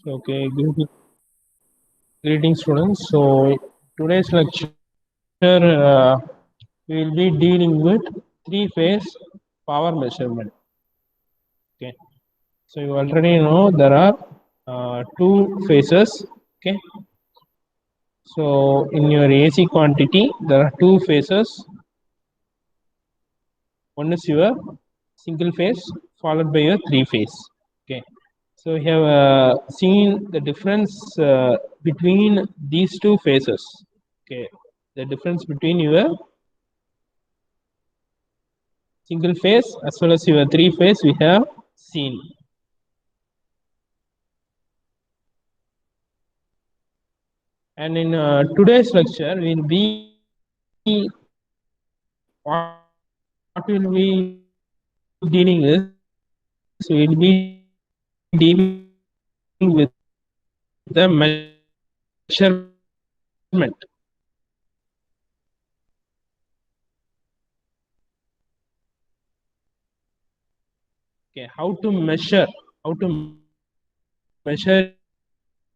Okay, greetings students. So today's lecture we will be dealing with three-phase power measurement. Okay, so you already know there are two phases. Okay, so in your AC quantity there are two phases. One is your single phase followed by your three phase. Okay, so we have seen the difference between these two phases. Okay, the difference between your single phase as well as your three phase we have seen. And in today's lecture we'll be what will be dealing is we'll be dealing with the measurement. Okay, how to measure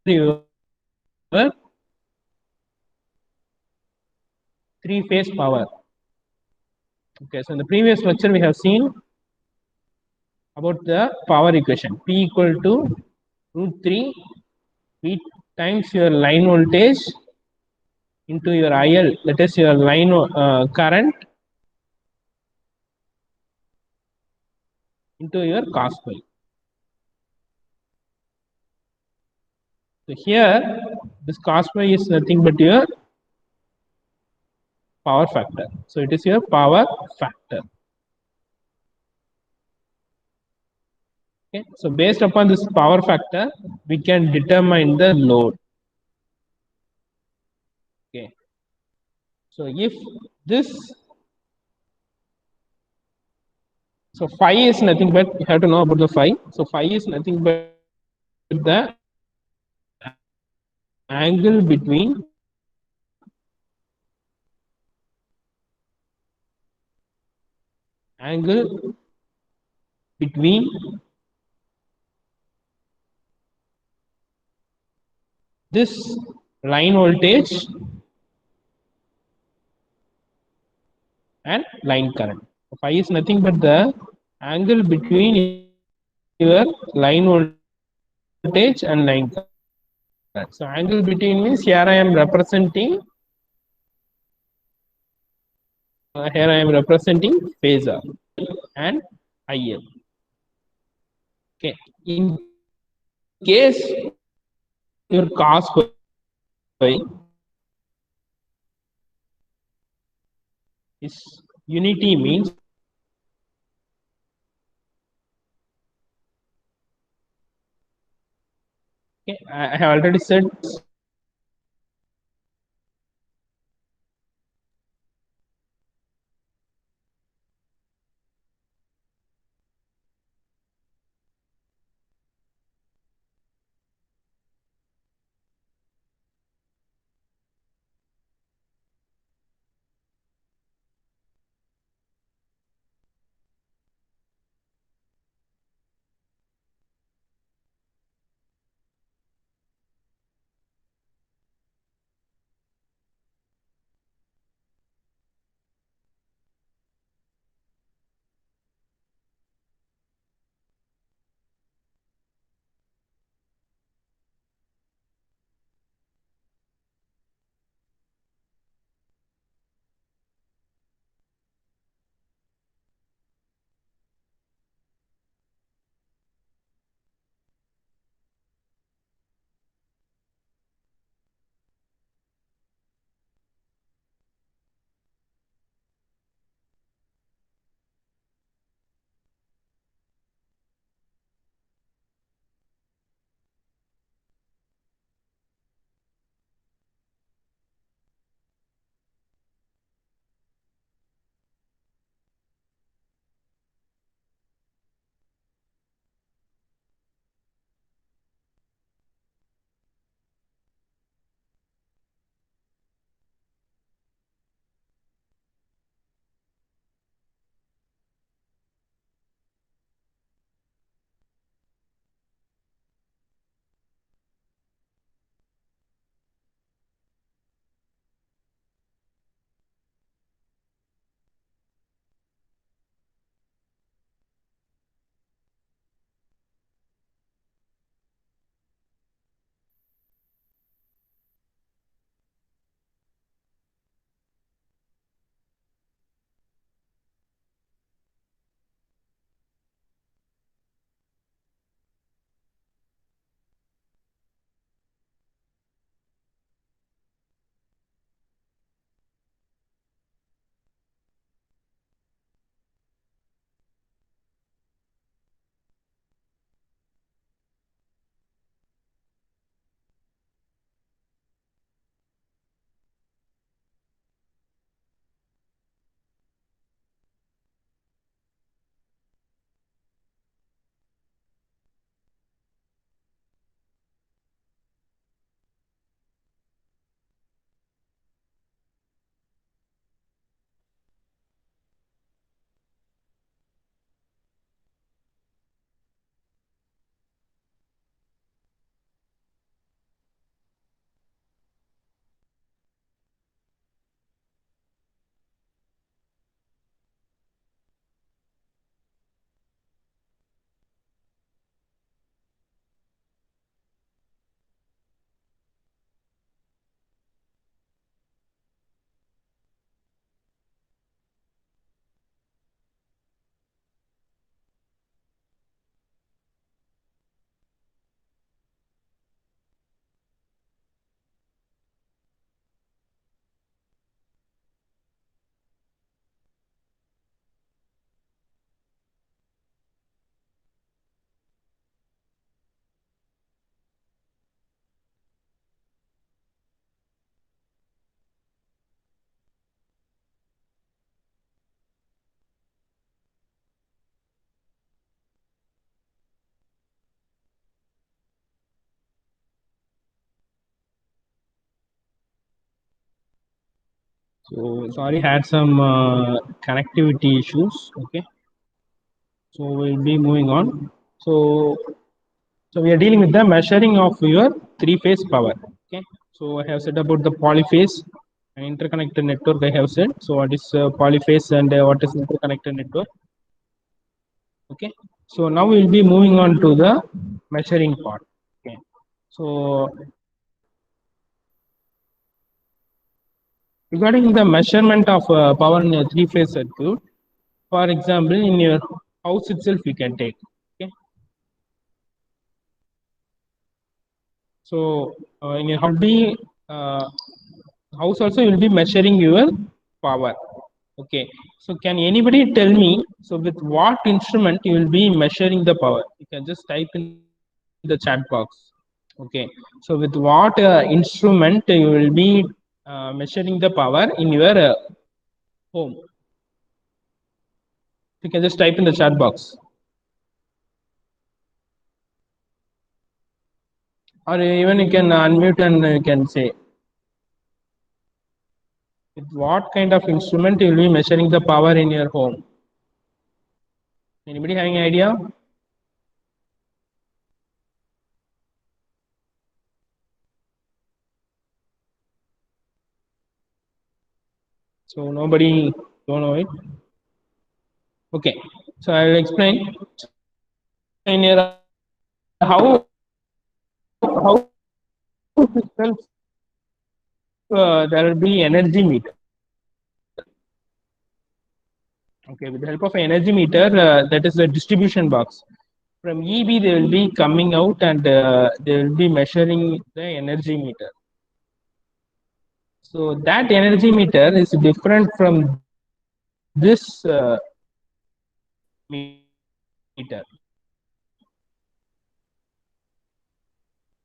your three phase power. Okay, so in the previous lecture we have seen about the power equation P equal to root 3 V times your line voltage into your IL, that is your line current, into your cos phi. So here this cos phi is nothing but your power factor. So it is your power factor. Okay. So based upon this power factor, we can determine the load. Okay. So if this, so phi is nothing but you have to know about the phi. So phi is nothing but the angle between angle between this line voltage and line current. So phi is nothing but the angle between your line voltage and line current. So angle between means here I am representing phasor and IL. Okay. In case your cos phi is unity means okay, I have already said So sorry, had some connectivity issues. Okay, so we'll be moving on. So we are dealing with the measuring of your three-phase power. Okay, so I have said about the polyphase and interconnected network. I have said. So what is polyphase and what is interconnected network? Okay, so now we will be moving on to the measuring part. Okay, so regarding the measurement of power in a three-phase circuit, for example, in your house itself, we can take. Okay, so in your uh, house also you will be measuring your power. Okay, so can anybody tell me? So with what instrument you will be measuring the power? You can just type in the chat box. Okay, so with what instrument you will be measuring the power in your home? You can just type in the chat box, or even you can unmute and you can say with what kind of instrument you will be measuring the power in your home. Anybody having an idea? So nobody don't know it. Okay, so I will explain. In your how itself there will be energy meter. Okay, with the help of an energy meter, that is a distribution box. From EB, they will be coming out and they will be measuring the energy meter. So that energy meter is different from this meter.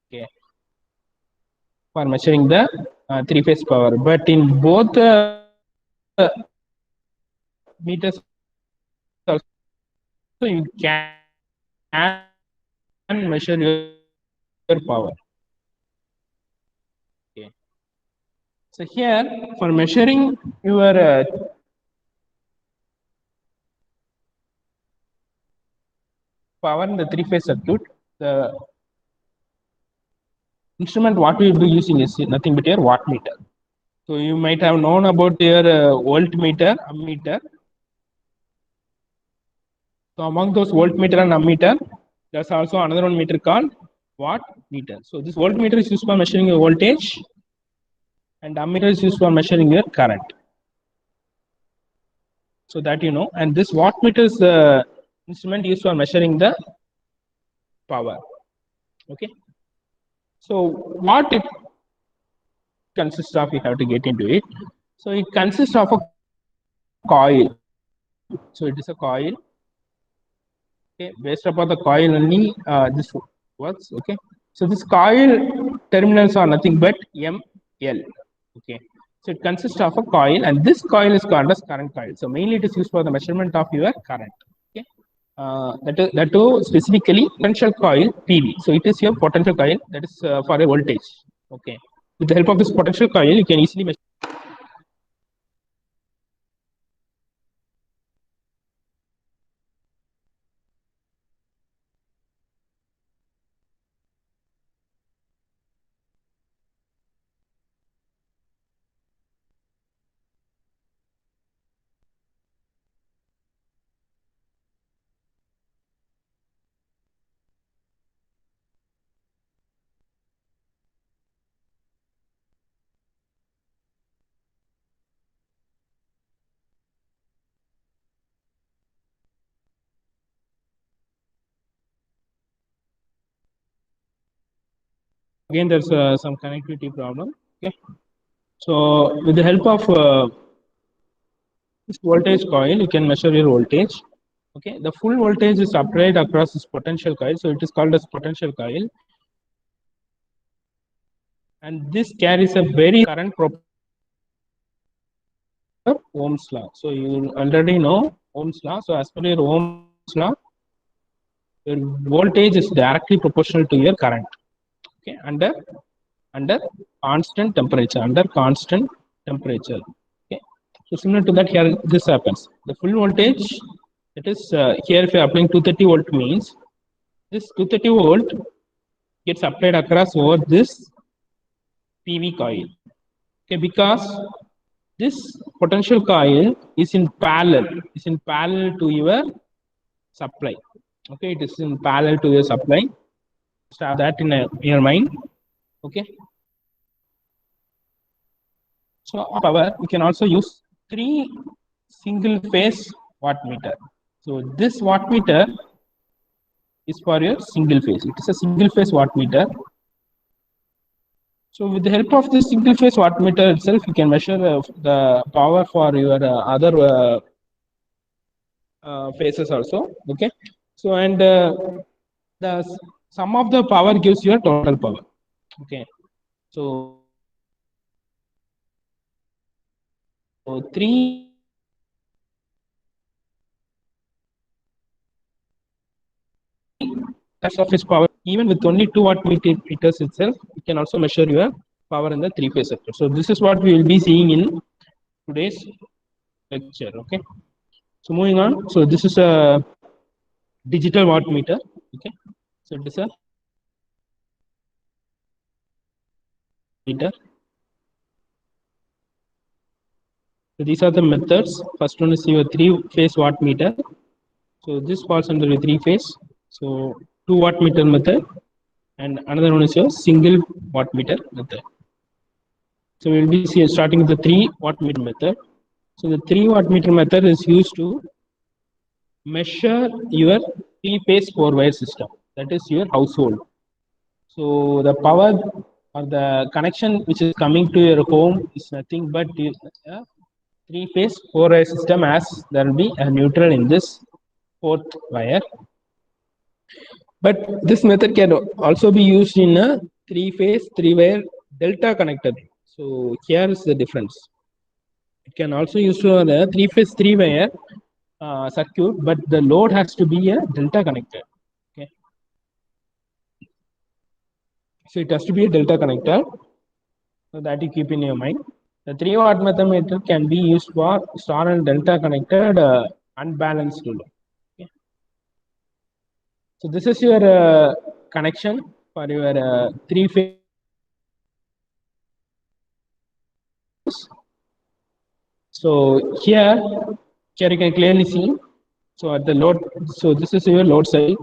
Okay, for measuring the three-phase power. But in both meters, also you can measure your power. Okay. So here, for measuring your power in the three-phase circuit, the instrument what we will be using is nothing but your wattmeter. So you might have known about your voltmeter, ammeter. So among those voltmeter and ammeter, there's also another one meter called wattmeter. So this voltmeter is used for measuring your voltage, and ammeter is used for measuring your current. So that you know, and this wattmeter is the instrument used for measuring the power. Okay. So what it consists of, we have to get into it. So it consists of a coil. So it is a coil. Okay, based upon the coil only, this works. Okay, so this coil terminals are nothing but ML. Okay, so it consists of a coil, and this coil is called as current coil. So mainly it is used for the measurement of your current. Okay, that too specifically potential coil PV. So it is your potential coil that is for a voltage. Okay, with the help of this potential coil, you can easily measure. Again, there's some connectivity problem. Okay, so with the help of this voltage coil, you can measure your voltage. Okay, the full voltage is applied across this potential coil, so it is called as potential coil. And this carries a very current Ohm's law. So you already know Ohm's law. So as per your Ohm's law, your voltage is directly proportional to your current. Okay, under constant temperature. Under constant temperature. Okay, So similar to that, here this happens. The full voltage, that is here if you are applying 230 volt means this 230 volt gets applied across over this PV coil. Okay, because this potential coil is in parallel to your supply. Okay, it is in parallel to your supply. Just have that in your mind. Okay. So power, we can also use 3 single phase wattmeter. So this wattmeter is for your single phase. It is a single phase wattmeter. So with the help of this single phase wattmeter itself, you can measure the power for your other phases also. Okay. So and the sum of the power gives you a total power. Okay. So 3 types of his power, even with only 2 watt meters itself, you can also measure your power in the 3 phase circuit. So this is what we will be seeing in today's lecture. Okay. So moving on. So this is a digital wattmeter. Okay. So it is a meter. So these are the methods. First one is your 3 phase wattmeter. So this falls under the 3 phase. So 2 wattmeter method, and another one is your single wattmeter method. So we will be starting with the 3 wattmeter method. So the 3 wattmeter method is used to measure your 3 phase 4 wire system. That is your household. So the power or the connection which is coming to your home is nothing but a 3 phase 4 wire system, as there will be a neutral in this 4th wire. But this method can also be used in a 3 phase 3 wire delta connector. So here is the difference. It can also use for the 3 phase 3 wire circuit, but the load has to be a delta connector. Okay. So it has to be a delta connector. So that you keep in your mind. The 3 watt meter can be used for star and delta connected unbalanced load. Okay. So this is your connection for your 3 phase. So here you can clearly see. So at the load, so this is your load side.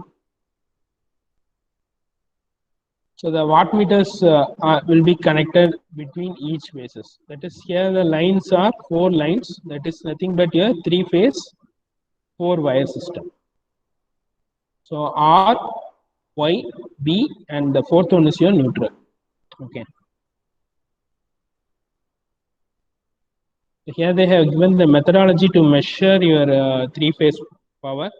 So the watt meters will be connected between each phases. That is, here the lines are 4 lines. That is nothing but your 3 phase 4 wire system. So R, Y, B, and the 4th one is your neutral. Okay. So here they have given the methodology to measure your 3 phase power.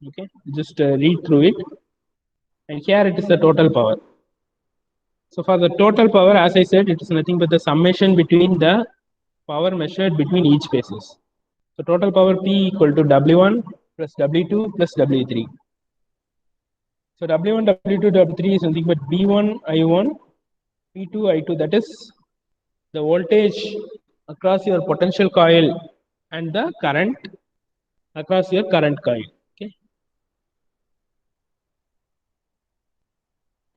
Okay, just read through it. And here it is the total power. So for the total power, as I said, it is nothing but the summation between the power measured between each phases. So total power P equal to W1 plus W2 plus W3. So W1, W2, W3 is nothing but B1, I1, P2, I2. That is the voltage across your potential coil and the current across your current coil. Okay.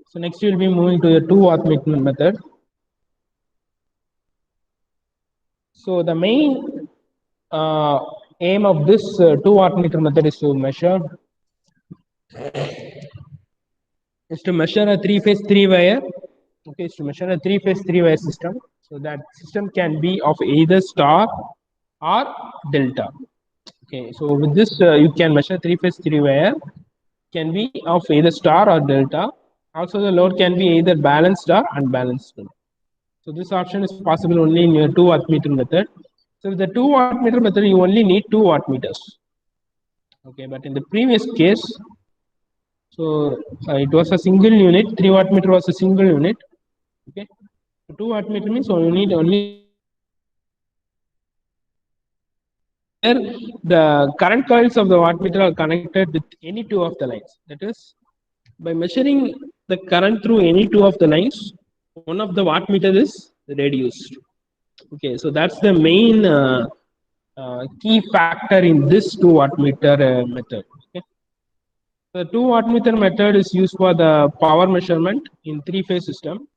So next we will be moving to the 2 wattmeter method. So the main aim of this 2 wattmeter method is to measure a 3 phase 3 wire. Okay, is to measure a 3 phase 3 wire system. So that system can be of either star or delta. Okay, so with this you can measure 3 phase 3 wire can be of either star or delta. Also the load can be either balanced or unbalanced. So this option is possible only in your 2 wattmeter method. So with the 2 wattmeter method, you only need 2 wattmeters. Okay, but in the previous case, so it was a single unit. 3 wattmeter was a single unit. Okay, so 2 wattmeter means you need only the current coils of the wattmeter are connected with any 2 of the lines. That is, by measuring the current through any 2 of the lines, one of the wattmeter is reduced. Okay, so that's the main key factor in this 2 wattmeter method. Okay. The 2 wattmeter method is used for the power measurement in 3-phase system,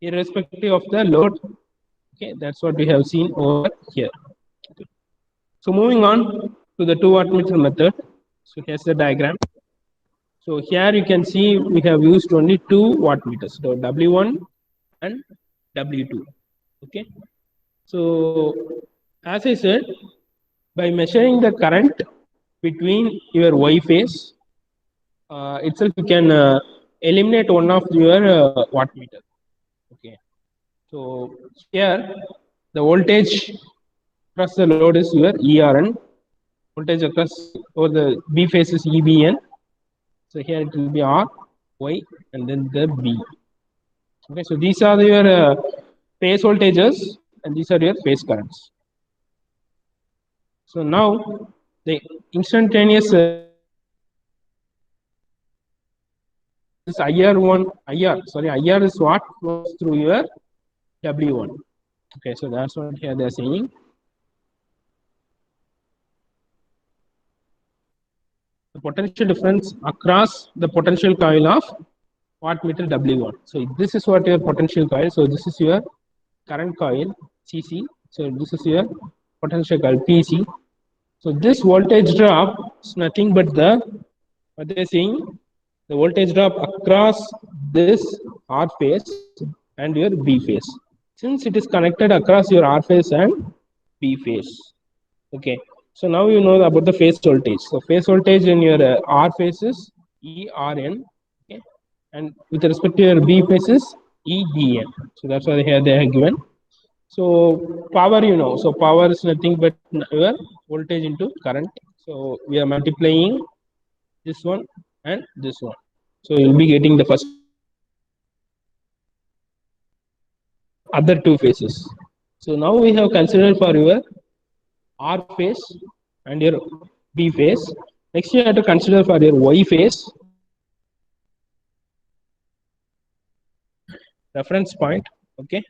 irrespective of the load. Okay, that's what we have seen over here. Okay. So moving on to the 2 wattmeter method. So here's the diagram. So here you can see we have used only 2 wattmeters, so W1 and W2. Okay. So as I said, by measuring the current between your Y phase itself, you can eliminate one of your wattmeter. Okay. So here the voltage across the load is your ERN. Voltage across over the B phase is EBN. So here it will be R, Y, and then the B. Okay, so these are your phase voltages, and these are your phase currents. So now the instantaneous this IR is what flows through your W1. Okay, so that's what here they are saying. The potential difference across the potential coil of wattmeter W1. So this is what your potential coil. So this is your current coil CC. So this is your potential coil PC. So this voltage drop is nothing but the what they are saying, the voltage drop across this R phase and your B phase. Since it is connected across your R phase and B phase. Okay. So now you know about the phase voltage. So phase voltage in your R phase is ERN. Okay. And with respect to your B phase is EBN. So that's why here they are given. So power, you know, so power is nothing but your voltage into current. So we are multiplying this one and this one. So you'll be getting the first other two phases. So now we have considered for your R phase and your B phase. Next you have to consider for your Y phase. Reference point. Okay.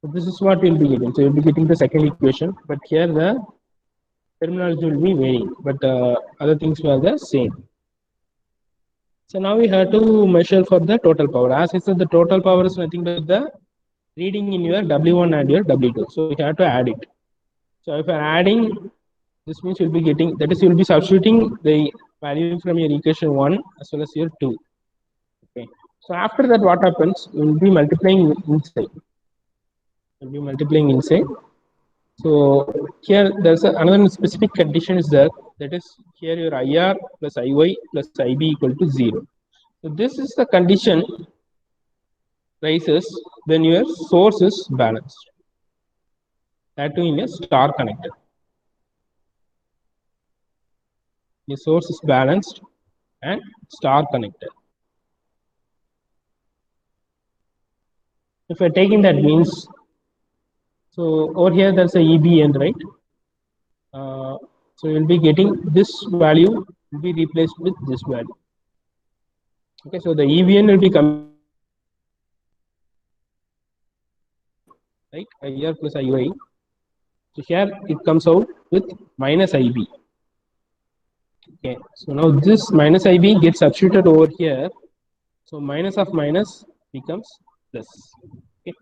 So this is what we'll be getting. So you'll be getting the second equation, but here the terminology will be varying, but other things were the same. So now we have to measure for the total power. As I said, the total power is nothing but the reading in your W1 and your W2. So we have to add it. So if you're adding, this means you'll be getting, that is, you'll be substituting the value from your equation 1 as well as your 2. Okay. So after that, what happens? You'll be multiplying inside. You'll be multiplying inside. So here there's another specific condition is there, that is here your IR plus IY plus IB equal to 0. So this is the condition rises when your source is balanced. That too in a star connector. Your source is balanced and star connected. If I taking that means, so over here there's a EBN, right? So you'll be getting this value will be replaced with this value. Okay, so the EBN will be coming right, IR plus IY. So here it comes out with minus IB. Okay, so now this minus IB gets substituted over here. So minus of minus becomes plus. Okay.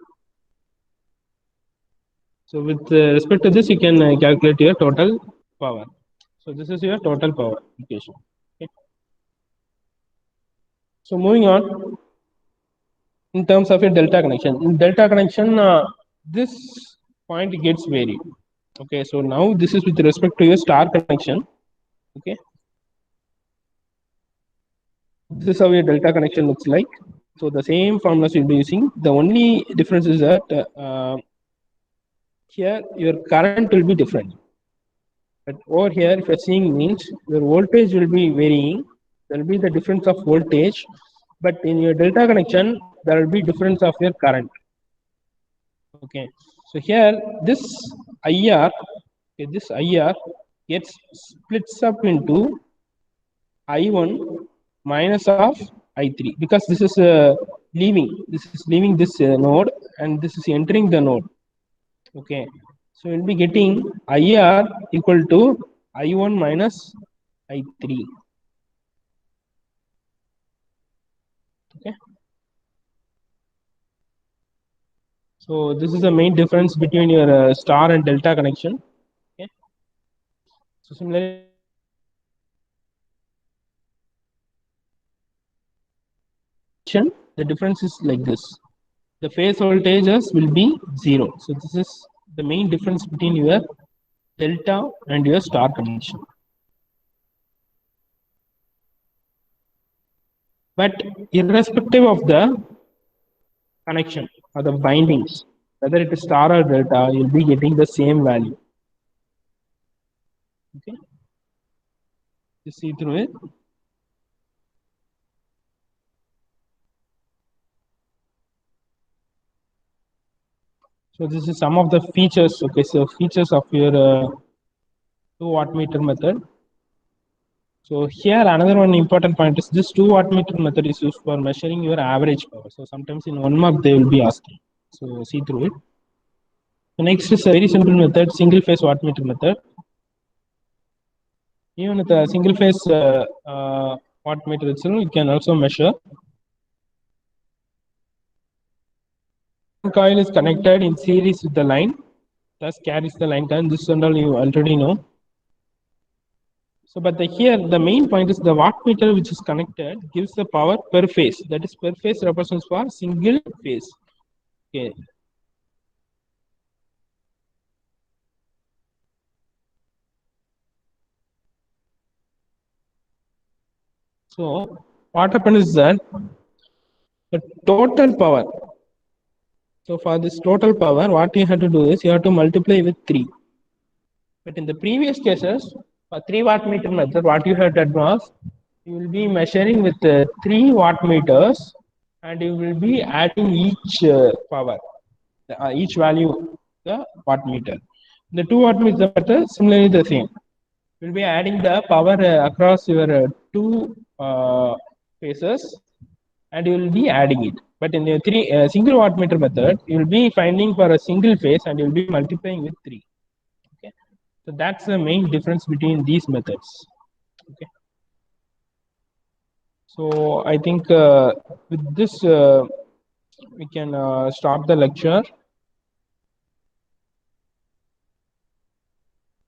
So with respect to this, you can calculate your total power. So this is your total power equation. Okay. So moving on, in terms of a delta connection. In delta connection, this point gets varied. Okay, so now this is with respect to your star connection. Okay, this is how your delta connection looks like. So the same formulas you'll be using. The only difference is that here your current will be different. But over here, if you're seeing means your voltage will be varying. There will be the difference of voltage, but in your delta connection, there will be difference of your current. Okay, so here this IR, okay, this IR gets splits up into I1 minus of I3 because this is leaving. This is leaving this node and this is entering the node. Okay, so we'll be getting IR equal to I1 minus I3. Okay, so this is the main difference between your star and delta connection. Okay, so similarly the difference is like this. The phase voltages will be 0. So this is the main difference between your delta and your star connection. But irrespective of the connection or the bindings, whether it is star or delta, you'll be getting the same value. Okay, you see through it. So this is some of the features. Okay, so features of your 2 wattmeter method. So here another one important point is this 2 wattmeter method is used for measuring your average power. So sometimes in 1 mark they will be asking. So see through it. The next is a very simple method, single phase wattmeter method. Even with a single phase wattmeter itself, you can also measure. One coil is connected in series with the line, thus carries the line current. This and all you already know. So, but here the main point is the wattmeter which is connected gives the power per phase. That is, per phase represents for single phase. Okay. So, what happens is that the total power. So, for this total power, what you have to do is you have to multiply with 3. But in the previous cases, for 3 wattmeter method, what you have done was you will be measuring with 3 wattmeters and you will be adding each power, each value, the wattmeter. The 2 wattmeter method, similarly the same. You'll be adding the power across your two phases and you will be adding it. But in the single wattmeter method, you will be finding for a single phase and you will be multiplying with 3. Okay, so that's the main difference between these methods. Okay, so I think with this we can stop the lecture.